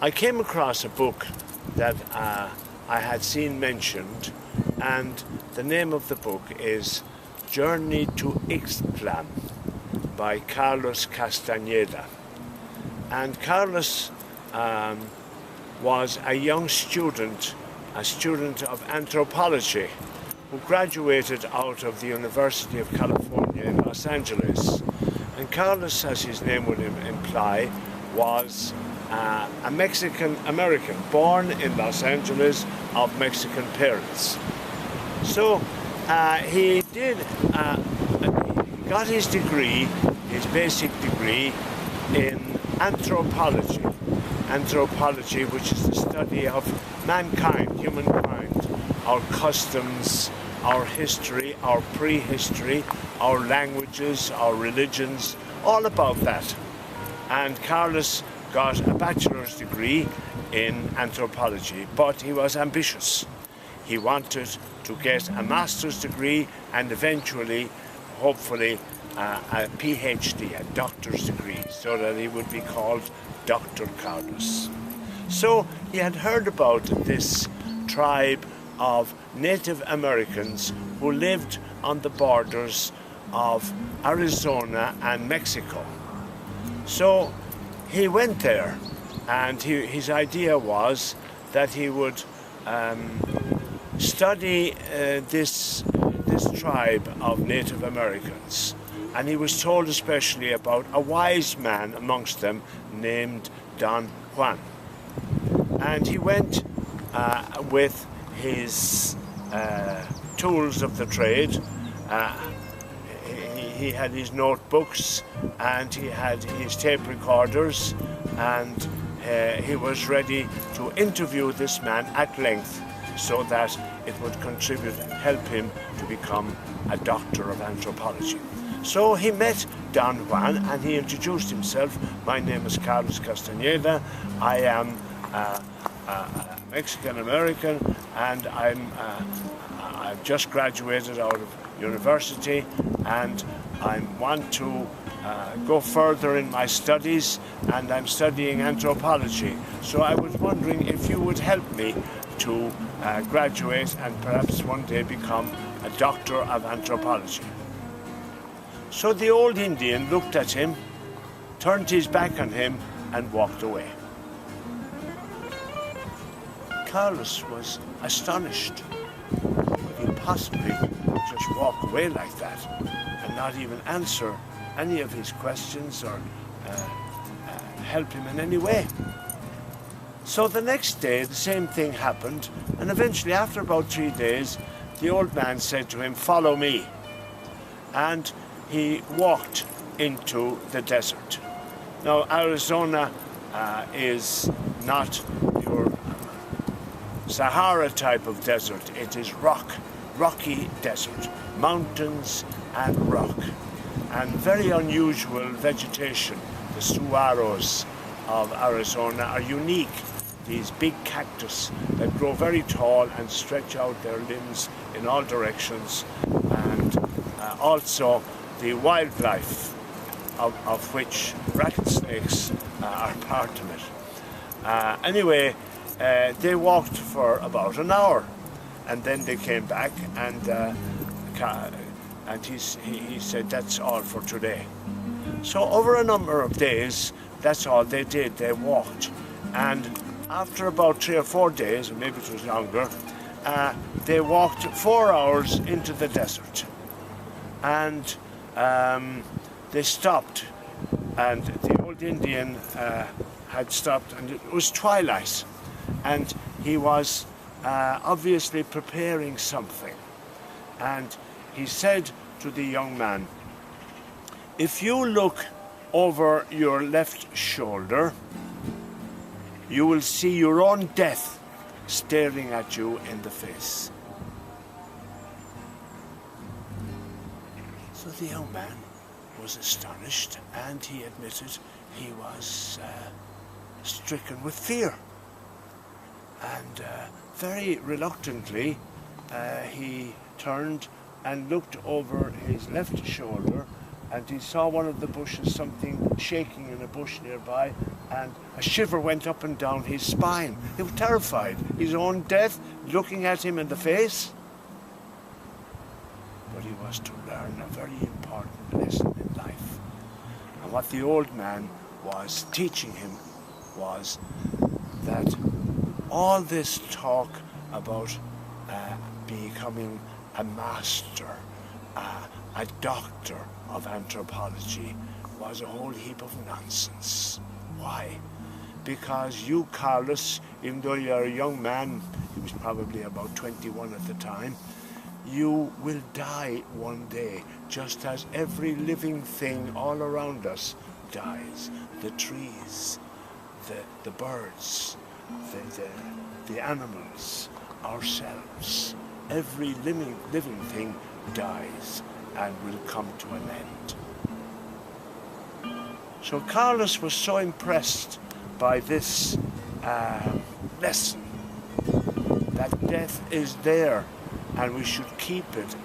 I came across a book that I had seen mentioned, and the name of the book is Journey to Ixtlan by Carlos Castañeda. And Carlos was a young student, a student of anthropology, who graduated out of the University of California in Los Angeles. And Carlos, as his name would imply, was a Mexican-American born in Los Angeles of Mexican parents. So he got his degree, his basic degree, in anthropology. Anthropology, which is the study of mankind, humankind, our customs, our history, our prehistory, our languages, our religions, all about that. And Carlos got a bachelor's degree in anthropology, but he was ambitious. He wanted to get a master's degree and eventually, hopefully, a PhD, a doctor's degree, so that he would be called Dr. Carlos. So he had heard about this tribe of Native Americans who lived on the borders of Arizona and Mexico. So he went there, and his idea was that he would study this tribe of Native Americans. And he was told especially about a wise man amongst them named Don Juan. And he went with his tools of the trade. He had his notebooks and he had his tape recorders, and he was ready to interview this man at length so that it would help him to become a doctor of anthropology. So he met Don Juan and he introduced himself. My name is Carlos Castañeda. I am a Mexican-American, and I've just graduated out of university, and I want to go further in my studies, and I'm studying anthropology. So I was wondering if you would help me to graduate and perhaps one day become a doctor of anthropology. So the old Indian looked at him, turned his back on him, and walked away. Carlos was astonished. Could he possibly just walk away like that and not even answer any of his questions or help him in any way? So the next day, the same thing happened, and eventually, after about 3 days, the old man said to him, "Follow me." And he walked into the desert. Now, Arizona is not your Sahara type of desert. It is rocky desert, mountains and rock, and very unusual vegetation. The saguaros of Arizona are unique. These big cactus that grow very tall and stretch out their limbs in all directions, and also the wildlife of which rattlesnakes are part of it. Anyway, they walked for about an hour, and then they came back, and he said, "That's all for today." So over a number of days, that's all they did. They walked, and after about 3 or 4 days, or maybe it was longer, they walked 4 hours into the desert, and they stopped, and the old Indian had stopped, and it was twilight, and he was obviously preparing something. And he said to the young man, "If you look over your left shoulder, you will see your own death staring at you in the face." So the young man was astonished, and he admitted he was stricken with fear. And very reluctantly, he turned and looked over his left shoulder, and he saw one of the bushes, something shaking in a bush nearby, and a shiver went up and down his spine. He was terrified. His own death looking at him in the face. But he was to learn a very important lesson in life. And what the old man was teaching him was that all this talk about becoming a master, a doctor of anthropology, was a whole heap of nonsense. Why? Because you, Carlos, even though you're a young man, he was probably about 21 at the time, you will die one day, just as every living thing all around us dies. The trees, the birds, the animals, ourselves. Every living thing dies and will come to an end. So Carlos was so impressed by this lesson, that death is there and we should keep it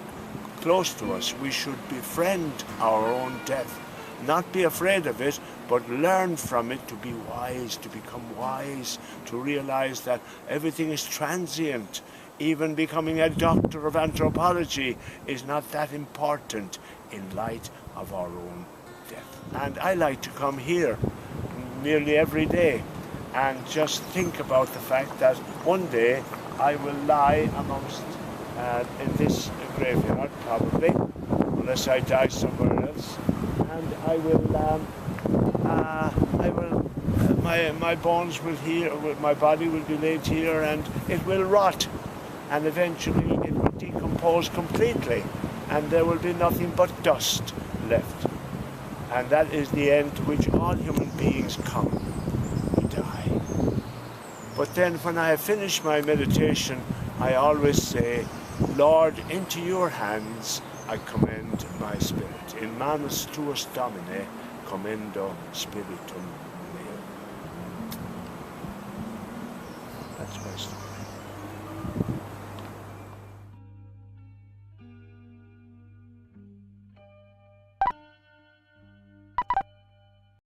close to us. We should befriend our own death, not be afraid of it, but learn from it to be wise, to become wise, to realize that everything is transient. Even becoming a doctor of anthropology is not that important in light of our own death. And I like to come here nearly every day and just think about the fact that one day I will lie amongst in this graveyard, probably, unless I die somewhere else, and my bones will my body will be laid here, and it will rot, and eventually it will decompose completely, and there will be nothing but dust left. And that is the end to which all human beings come. We die. But then when I have finished my meditation, I always say, Lord, into your hands I commend my spirit. In manus tuus Domine commendo spiritum meum. That's my story.